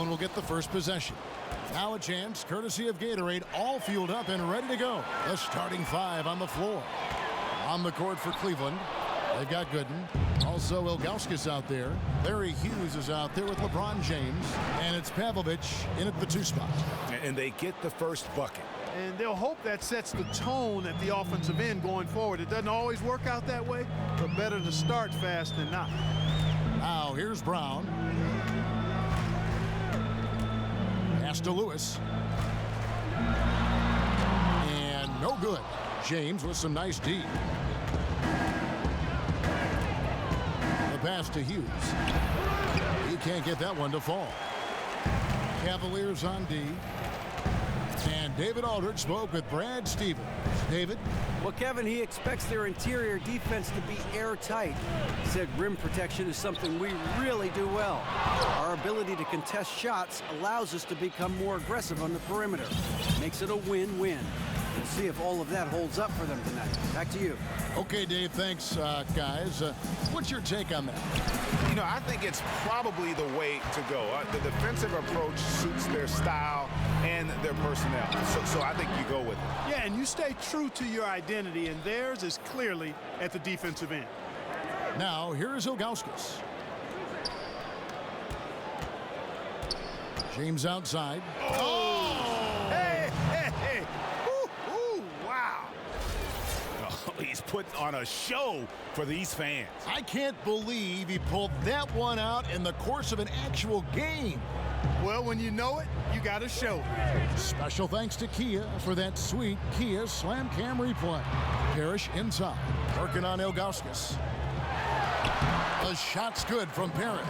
Cleveland will get the first possession. Now a chance, courtesy of Gatorade, all fueled up and ready to go. The starting five on the floor. On the court for Cleveland, they've got Gooden. Also, Ilgauskas out there. Larry Hughes is out there with LeBron James. And it's Pavlovic in at the 2 spot. And they get the first bucket. And they'll hope that sets the tone at the offensive end going forward. It doesn't always work out that way, but better to start fast than not. Now here's Brown. Pass to Lewis. And no good. James with some nice D. The pass to Hughes. He can't get that one to fall. Cavaliers on D. And David Aldridge spoke with Brad Stevens. David? Well, Kevin, he expects their interior defense to be airtight. He said rim protection is something we really do well. Our ability to contest shots allows us to become more aggressive on the perimeter. Makes it a win-win. We'll see if all of that holds up for them tonight. Back to you. Okay, Dave, thanks, guys. What's your take on that? You know, I think it's probably the way to go. The defensive approach suits their style and their personnel. So I think you go with it. Yeah, and you stay true to your identity, and theirs is clearly at the defensive end. Now, here is Ilgauskas. James outside. Oh! Hey, hey, hey. Ooh, wow. Oh, he's putting on a show for these fans. I can't believe he pulled that one out in the course of an actual game. Well, when you know it, you got to show it. Special thanks to Kia for that sweet Kia Slam Cam replay. Parrish inside, working on Ilgauskas. The shot's good from Parrish.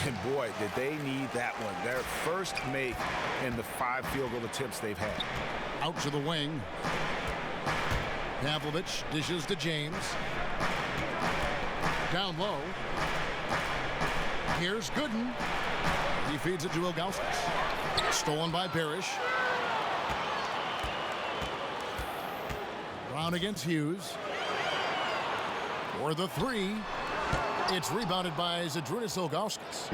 And boy, did they need that one. Their first make in the 5 field goal attempts they've had. Out to the wing. Pavlovic dishes to James. Down low. Here's Gooden. He feeds it to Ilgauskas. Stolen by Parrish. Brown against Hughes. For the 3. It's rebounded by Zydrunas Ilgauskas.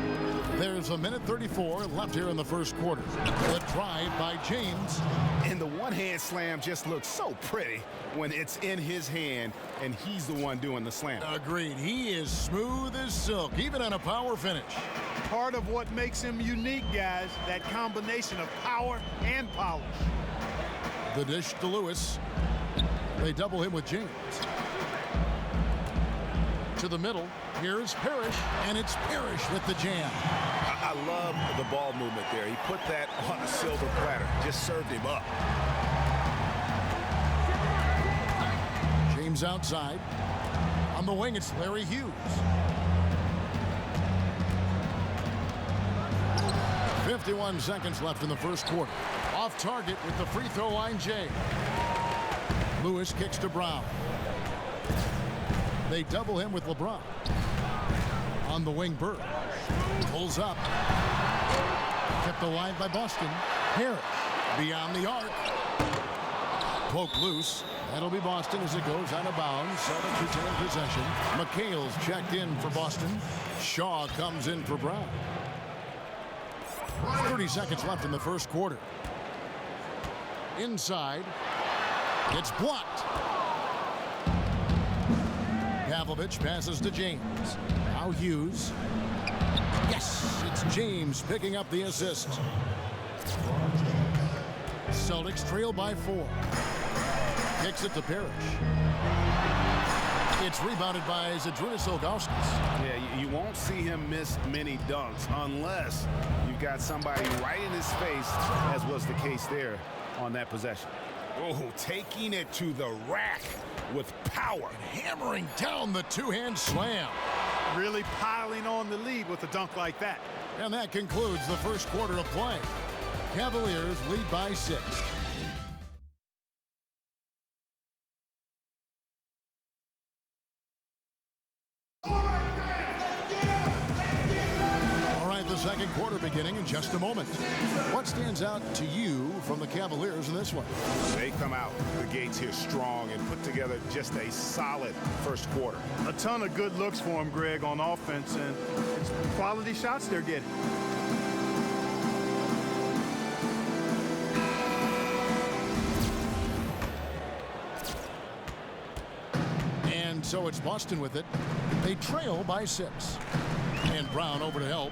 There's 1:34 left here in the first quarter. The drive by James. And the one-hand slam just looks so pretty when it's in his hand and he's the one doing the slam. Agreed. He is smooth as silk, even on a power finish. Part of what makes him unique, guys, that combination of power and polish. The dish to Lewis. They double him with James. To the middle. Here's Parrish, and it's Parrish with the jam. I love the ball movement there. He put that on a silver platter. Just served him up. James outside. On the wing, it's Larry Hughes. 51 seconds left in the first quarter. Off target with the free throw line, Jay. Lewis kicks to Brown. They double him with LeBron. On the wing, Bird. Pulls up. Kept alive by Boston. Parrish beyond the arc. Poke loose. That'll be Boston as it goes out of bounds. Celtics retain possession. McHale's checked in for Boston. Shaw comes in for Brown. 30 seconds left in the first quarter. Inside. It's blocked. Pavlovic passes to James. Now Hughes. Yes, it's James picking up the assist. Celtics trail by 4. Kicks it to Parrish. It's rebounded by Zydrunas Ilgauskas. Yeah, you won't see him miss many dunks unless you've got somebody right in his face, as was the case there on that possession. Oh, taking it to the rack with power. Hammering down the two-hand slam. Really piling on the lead with a dunk like that. And that concludes the first quarter of play. Cavaliers lead by 6. Second quarter beginning in just a moment. What stands out to you from the Cavaliers in this one? They come out the gates here strong and put together just a solid first quarter. A ton of good looks for them, Greg, on offense, and it's quality shots they're getting. And so it's Boston with it. They trail by 6. And Brown over to help.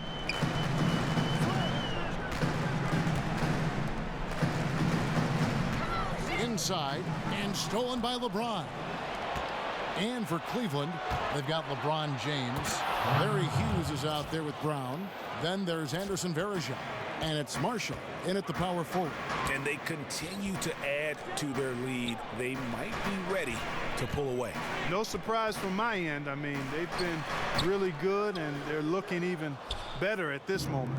Inside and stolen by LeBron. And for Cleveland, they've got LeBron James. Larry Hughes is out there with Brown. Then there's Anderson Varejao. And it's Marshall in at the power forward. And they continue to add to their lead. They might be ready to pull away. No surprise from my end. I mean, they've been really good, and they're looking even better at this moment.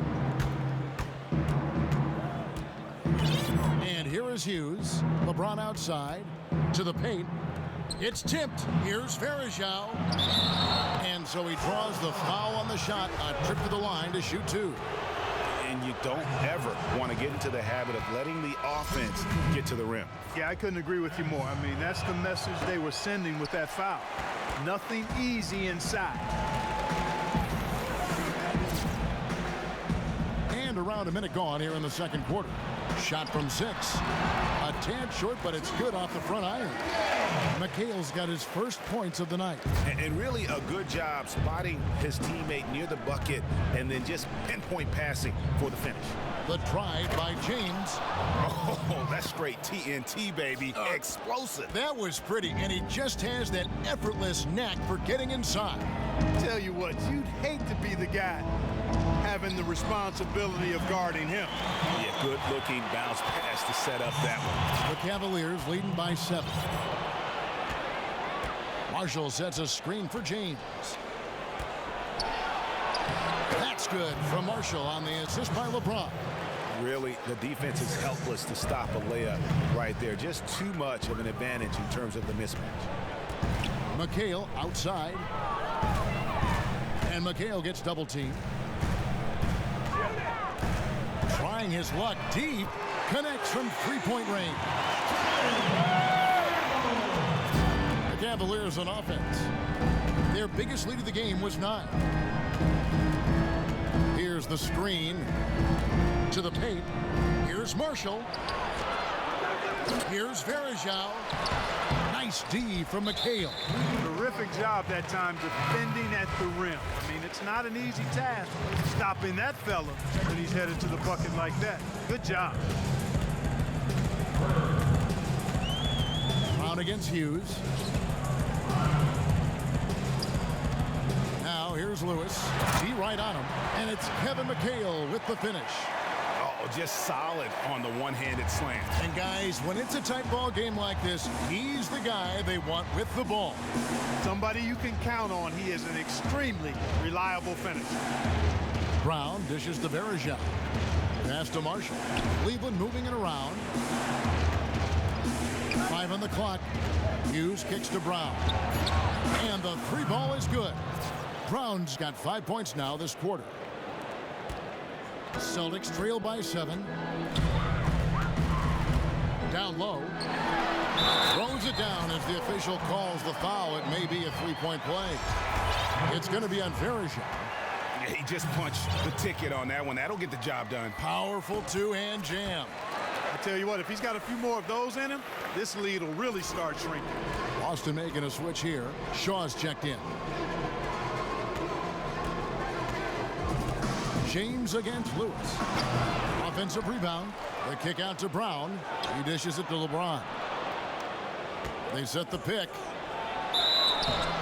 And here is Hughes. LeBron outside to the paint. It's tipped. Here's Varejao. And so he draws the foul on the shot. A trip to the line to shoot 2. And you don't ever want to get into the habit of letting the offense get to the rim. Yeah, I couldn't agree with you more. I mean, that's the message they were sending with that foul. Nothing easy inside. And around a minute gone here in the second quarter. Shot from 6. A tad short, but it's good off the front iron. McHale's got his first points of the night. And really a good job spotting his teammate near the bucket and then just pinpoint passing for the finish. The drive by James. Oh, that's straight TNT, baby. Explosive. That was pretty, and he just has that effortless knack for getting inside. Tell you what, you'd hate to be the guy having the responsibility of guarding him. Yeah, good-looking bounce pass to set up that one. The Cavaliers leading by 7. Marshall sets a screen for James. That's good from Marshall on the assist by LeBron. Really, the defense is helpless to stop a layup right there. Just too much of an advantage in terms of the mismatch. McHale outside. And McHale gets double teamed. Trying his luck deep. Connects from three-point range. The Cavaliers on offense. Their biggest lead of the game was 9. Here's the screen to the paint. Here's Marshall. Here's Varejao. Nice D from McHale. Terrific job that time defending at the rim. I mean, it's not an easy task stopping that fella when he's headed to the bucket like that. Good job. Brown against Hughes. Now here's Lewis. T right on him. And it's Kevin McHale with the finish. Oh, just solid on the one-handed slam. And guys, when it's a tight ball game like this, he's the guy they want with the ball. Somebody you can count on. He is an extremely reliable finisher. Brown dishes to Varejao. Pass to Marshall. Cleveland moving it around. 5 on the clock. Hughes kicks to Brown. And the 3 ball is good. Brown's got 5 points now this quarter. Celtics trail by 7. Down low. Throws it down as the official calls the foul. It may be a 3-point play. It's going to be on Varejao. Yeah, he just punched the ticket on that one. That'll get the job done. Powerful two-hand jam. I tell you what, if he's got a few more of those in him, this lead will really start shrinking. Boston making a switch here. Shaw's checked in. James against Lewis. Offensive rebound. The kick out to Brown. He dishes it to LeBron. They set the pick.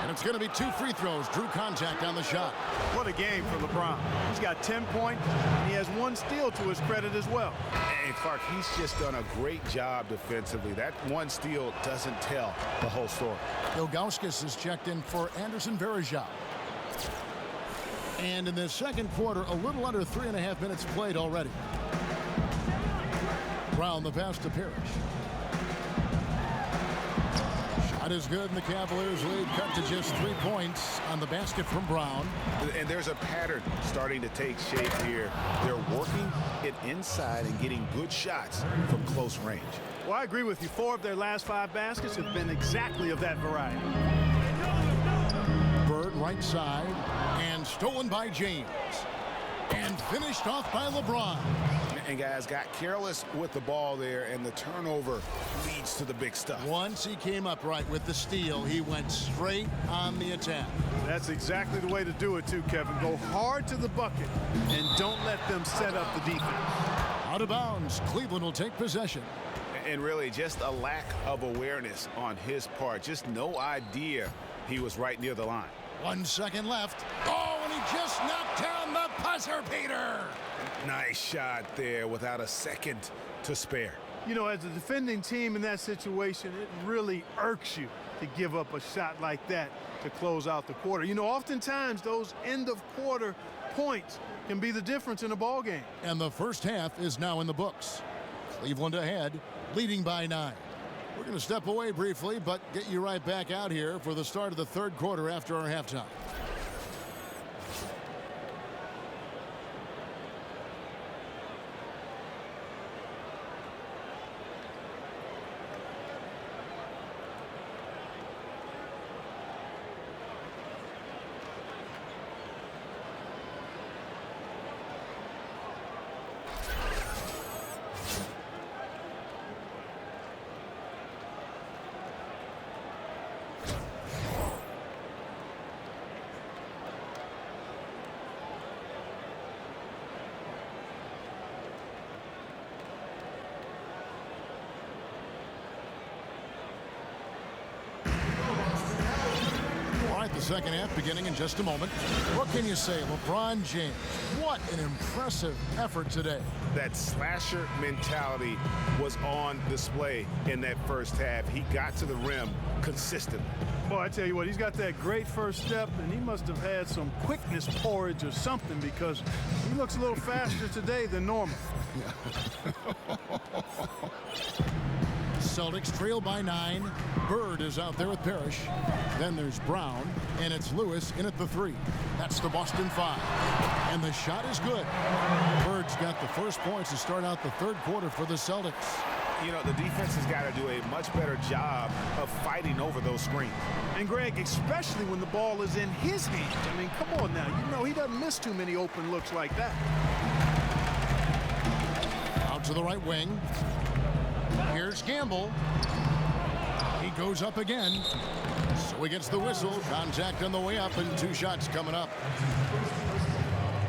And it's going to be 2 free throws. Drew contact on the shot. What a game for LeBron. He's got 10 points, and he has 1 steal to his credit as well. And Clark, he's just done a great job defensively. That 1 steal doesn't tell the whole story. Ilgauskas is checked in for Anderson Varejao. And in the second quarter, a little under 3.5 minutes played already. Brown the pass to Parrish. Shot is good, and the Cavaliers lead cut to just 3 points on the basket from Brown. And there's a pattern starting to take shape here. They're working it inside and getting good shots from close range. Well, I agree with you. 4 of their last 5 baskets have been exactly of that variety. Bird right side, and stolen by James. And finished off by LeBron. And guys got careless with the ball there, and the turnover leads to the big stuff. Once he came up right with the steal, he went straight on the attack. That's exactly the way to do it too, Kevin. Go hard to the bucket and don't let them set up the defense. Out of bounds, Cleveland will take possession. And really just a lack of awareness on his part. Just no idea he was right near the line. 1 second left. Oh, and he just knocked down the buzzer beater. Nice shot there without a second to spare. You know, as a defending team in that situation, it really irks you to give up a shot like that to close out the quarter. You know, oftentimes those end of quarter points can be the difference in a ball game. And the first half is now in the books. Cleveland ahead, leading by 9. We're going to step away briefly, but get you right back out here for the start of the third quarter after our halftime. The second half beginning in just a moment. What can you say? LeBron James, what an impressive effort today. That slasher mentality was on display in that first half. He got to the rim consistently. Boy, I tell you what, he's got that great first step, and he must have had some quickness porridge or something, because he looks a little faster today than normal. Celtics trail by 9. Bird is out there with Parrish. Then there's Brown, and it's Lewis in at the 3. That's the Boston 5. And the shot is good. Bird's got the first points to start out the third quarter for the Celtics. You know, the defense has got to do a much better job of fighting over those screens. And Greg, especially when the ball is in his hands. I mean, come on now. You know he doesn't miss too many open looks like that. Out to the right wing. Here's Gamble. He goes up again. So he gets the whistle. Contact on the way up, and 2 shots coming up.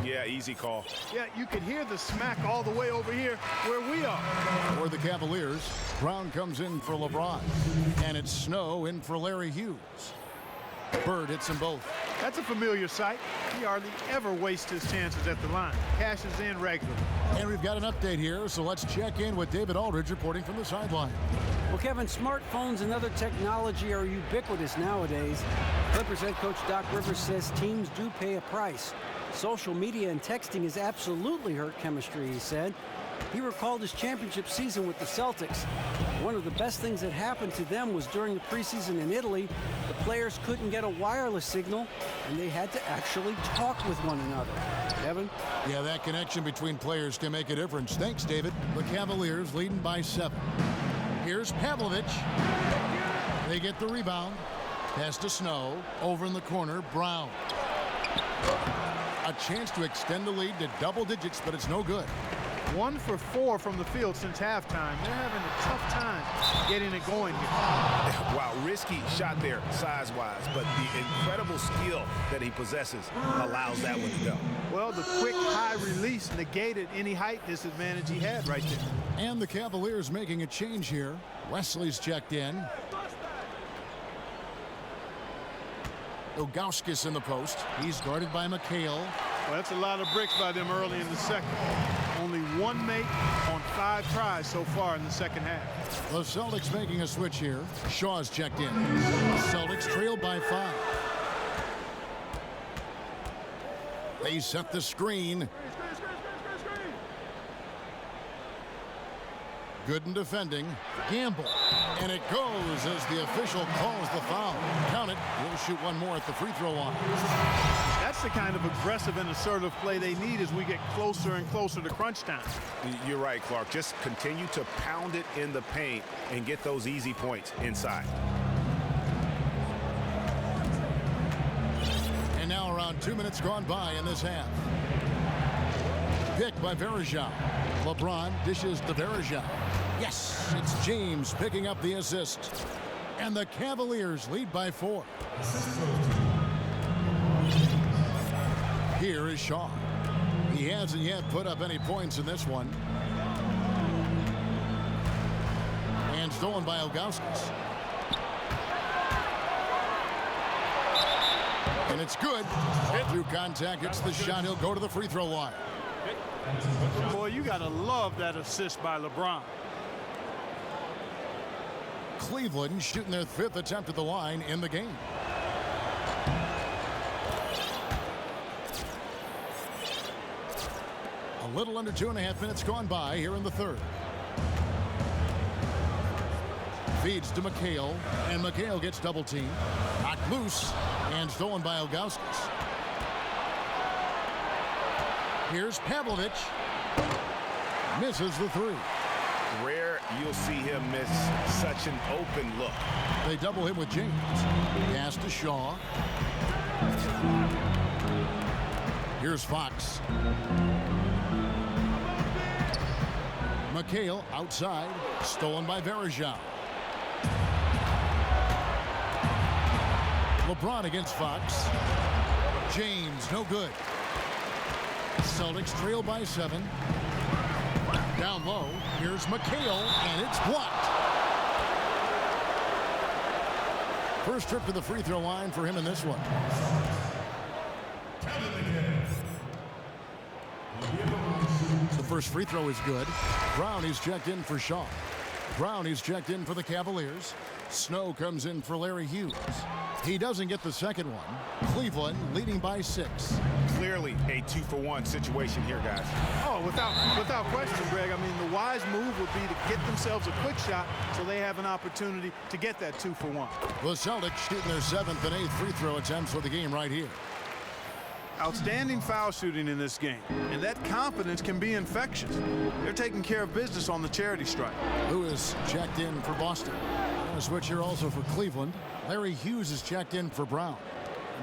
Yeah, easy call. Yeah, you could hear the smack all the way over here where we are. For the Cavaliers, Brown comes in for LeBron. And it's Snow in for Larry Hughes. Bird hits them both. That's a familiar sight. He hardly ever wastes his chances at the line. Cashes in regularly. And we've got an update here, so let's check in with David Aldridge reporting from the sideline. Well, Kevin, smartphones and other technology are ubiquitous nowadays. Clippers head coach Doc Rivers says teams do pay a price. Social media and texting has absolutely hurt chemistry, he said. He recalled his championship season with the Celtics. One of the best things that happened to them was during the preseason in Italy, the players couldn't get a wireless signal, and they had to actually talk with one another. Kevin? Yeah, that connection between players can make a difference. Thanks, David. The Cavaliers leading by 7. Here's Pavlovich. They get the rebound. Pass to Snow. Over in the corner, Brown. A chance to extend the lead to double digits, but it's no good. 1 for 4 from the field since halftime. They're having a tough time getting it going here. Wow, risky shot there size-wise, but the incredible skill that he possesses allows that one to go. Well, the quick high release negated any height disadvantage he had right there. And the Cavaliers making a change here. Wesley's checked in. Ilgauskas in the post. He's guarded by McHale. Well, that's a lot of bricks by them early in the second. Only 1 make on 5 tries so far in the second half. The Celtics making a switch here. Shaw's checked in. Celtics trail by 5. They set the screen. Good in defending. Gamble. And it goes as the official calls the foul. Count it. He'll shoot one more at the free throw line. That's the kind of aggressive and assertive play they need as we get closer and closer to crunch time. You're right, Clark. Just continue to pound it in the paint and get those easy points inside. And now around 2 minutes gone by in this half. pick by Verejao. LeBron dishes to Verejao. Yes, it's James picking up the assist. And the Cavaliers lead by 4. Here is Shaw. He hasn't yet put up any points in this one. And stolen by Ilgauskas. And it's good. Through contact, it's the shot. He'll go to the free throw line. Boy, you got to love that assist by LeBron. Cleveland shooting their 5th attempt at the line in the game. A little under 2.5 minutes gone by here in the 3rd. Feeds to McHale, and McHale gets double teamed. Knocked loose and stolen by Ilgauskas. Here's Pavlovich. Misses the 3. Rare you'll see him miss such an open look. They double him with James. Pass to Shaw. Here's Fox. McHale outside. Stolen by Verejao. LeBron against Fox. James, no good. Celtics trail by 7. Down low, here's McHale, and it's blocked. First trip to the free throw line for him in this one. The first free throw is good. Brown is checked in for Shaw. Brown is checked in for the Cavaliers. Snow comes in for Larry Hughes. He doesn't get the second one. Cleveland leading by 6. Clearly a 2-for-1 situation here, guys. Oh, without question, Greg. I mean, the wise move would be to get themselves a quick shot so they have an opportunity to get that 2-for-1. The Celtics shooting their 7th and 8th free throw attempts for the game right here. Outstanding foul shooting in this game, and that confidence can be infectious. They're taking care of business on the charity stripe. Lewis checked in for Boston. A switch here also for Cleveland. Larry Hughes is checked in for Brown.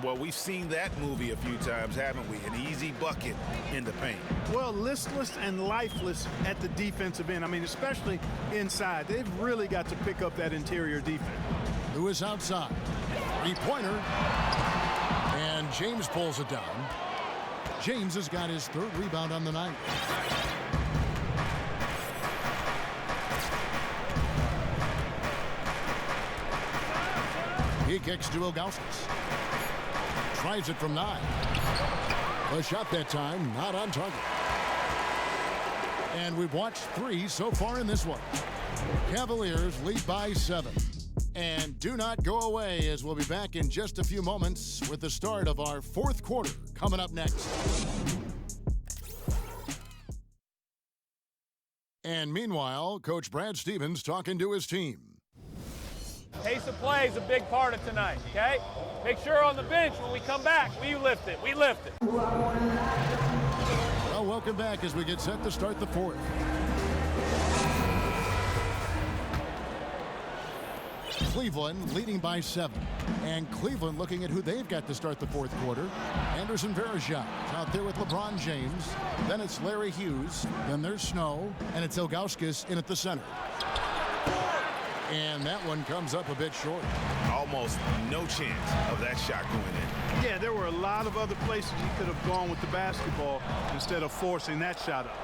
Well, we've seen that movie a few times, haven't we? An easy bucket in the paint. Well, listless and lifeless at the defensive end. I mean, especially inside. They've really got to pick up that interior defense. Lewis outside. 3-pointer. And James pulls it down. James has got his 3rd rebound on the night. He kicks to Ilgauskas. Tries it from 9. A shot that time, not on target. And we've watched 3 so far in this one. Cavaliers lead by 7. And do not go away, as we'll be back in just a few moments with the start of our 4th quarter coming up next. And meanwhile, Coach Brad Stevens talking to his team. Pace of play is a big part of tonight, okay? Make sure on the bench when we come back, we lift it. We lift it. Well, welcome back as we get set to start the 4th. Cleveland leading by 7. And Cleveland looking at who they've got to start the 4th quarter. Anderson Verejao out there with LeBron James. Then it's Larry Hughes. Then there's Snow. And it's Ilgauskas in at the center. And that one comes up a bit short. Almost no chance of that shot going in. Yeah, there were a lot of other places he could have gone with the basketball instead of forcing that shot up.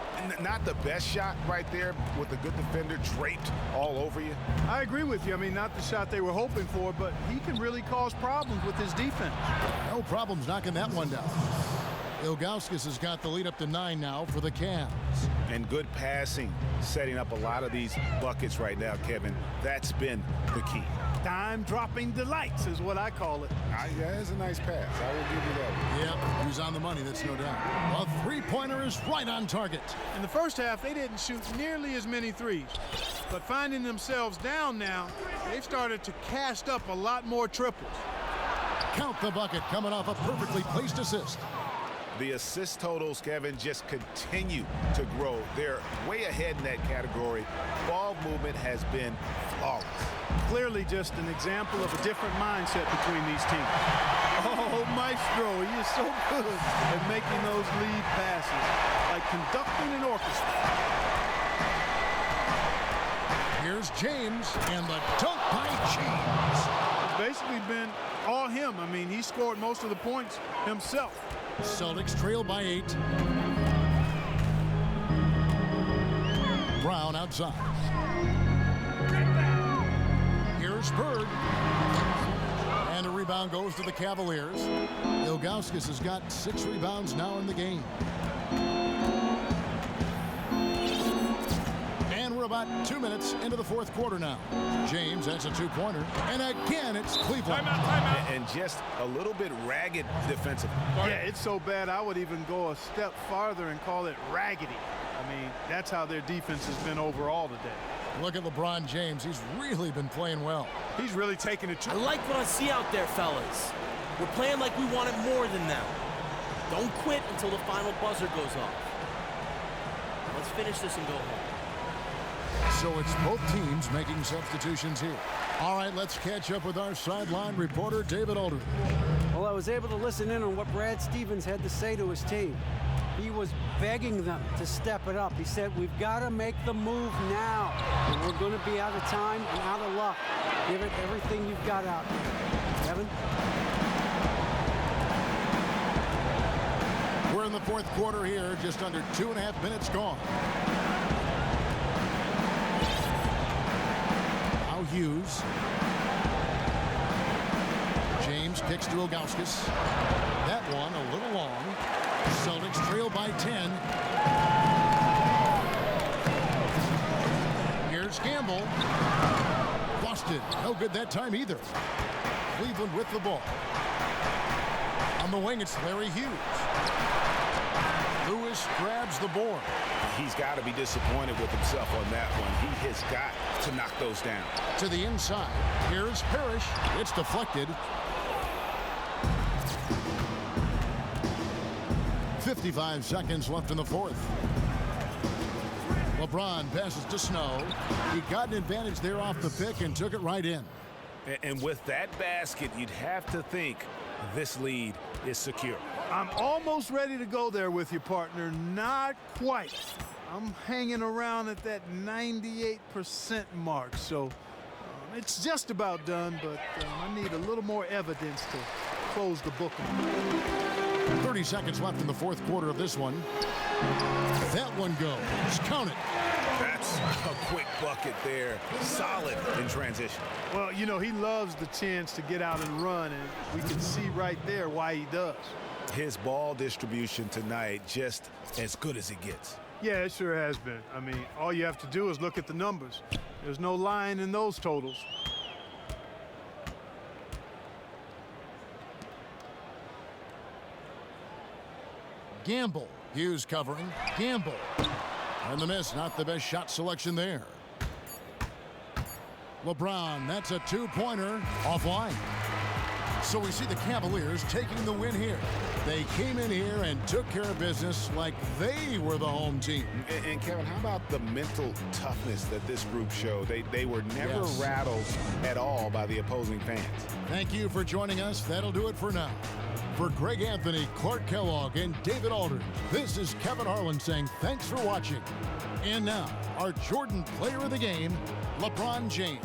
Not the best shot right there with a good defender draped all over you. I agree with you. I mean, not the shot they were hoping for, but he can really cause problems with his defense. No problems knocking that one down. Ilgauskas has got the lead up to 9 now for the Cavs. And good passing, setting up a lot of these buckets right now, Kevin. That's been the key. Dime-dropping delights is what I call it. Yeah, that's a nice pass. I will give you that one. Yep, he was on the money, that's no doubt. A 3-pointer is right on target. In the first half, they didn't shoot nearly as many threes. But finding themselves down now, they've started to cast up a lot more triples. Count the bucket coming off a perfectly placed assist. The assist totals, Kevin, just continue to grow. They're way ahead in that category. Ball movement has been flawless. Clearly just an example of a different mindset between these teams. Oh, Maestro, he is so good at making those lead passes, like conducting an orchestra. Here's James, and the dunk by James. It's basically been all him. I mean, he scored most of the points himself. Celtics trail by 8. Brown outside. Here's Bird. And a rebound goes to the Cavaliers. Ilgauskas has got 6 rebounds now in the game. And we're about 2 minutes into the fourth quarter now. James, that's a 2-pointer. And again, it's Cleveland. Timeout. And just a little bit ragged defensively. Yeah, it's so bad I would even go a step farther and call it raggedy. I mean, that's how their defense has been overall today. Look at LeBron James. He's really been playing well. He's really taking it to. I like what I see out there, fellas. We're playing like we want it more than them. Don't quit until the final buzzer goes off. Let's finish this and go home. So it's both teams making substitutions here. All right, let's catch up with our sideline reporter, David Aldridge. Well, I was able to listen in on what Brad Stevens had to say to his team. He was begging them to step it up. He said, we've got to make the move now. And we're going to be out of time and out of luck. Give it everything you've got out there. Evan? We're in the fourth quarter here, just under 2.5 minutes gone. Now Hughes. James kicks to Ilgauskas. That one a little long. Celtics trail by 10. Here's Gamble. Busted. No good that time either. Cleveland with the ball. On the wing, it's Larry Hughes. Lewis grabs the board. He's got to be disappointed with himself on that one. He has got to knock those down. To the inside. Here's Parrish. It's deflected. 55 seconds left in the fourth. LeBron passes to Snow. He got an advantage there off the pick and took it right in. And with that basket, you'd have to think this lead is secure. I'm almost ready to go there with you, partner. Not quite. I'm hanging around at that 98% mark, so it's just about done, but I need a little more evidence to close the book on it. 30 seconds left in the fourth quarter of this one. That one goes. Count it. That's a quick bucket there. Solid in transition. Well, you know, he loves the chance to get out and run, and we can see right there why he does. His ball distribution tonight just as good as it gets. Yeah, it sure has been. I mean, all you have to do is look at the numbers. There's no lying in those totals. Gamble. Hughes covering. Gamble. And the miss. Not the best shot selection there. LeBron. That's a 2-pointer. Offline. So we see the Cavaliers taking the win here. They came in here and took care of business like they were the home team. And Kevin, how about the mental toughness that this group showed? They were never rattled at all by the opposing fans. Thank you for joining us. That'll do it for now. For Greg Anthony, Clark Kellogg, and David Aldridge, this is Kevin Harlan saying thanks for watching. And now, our Jordan player of the game, LeBron James.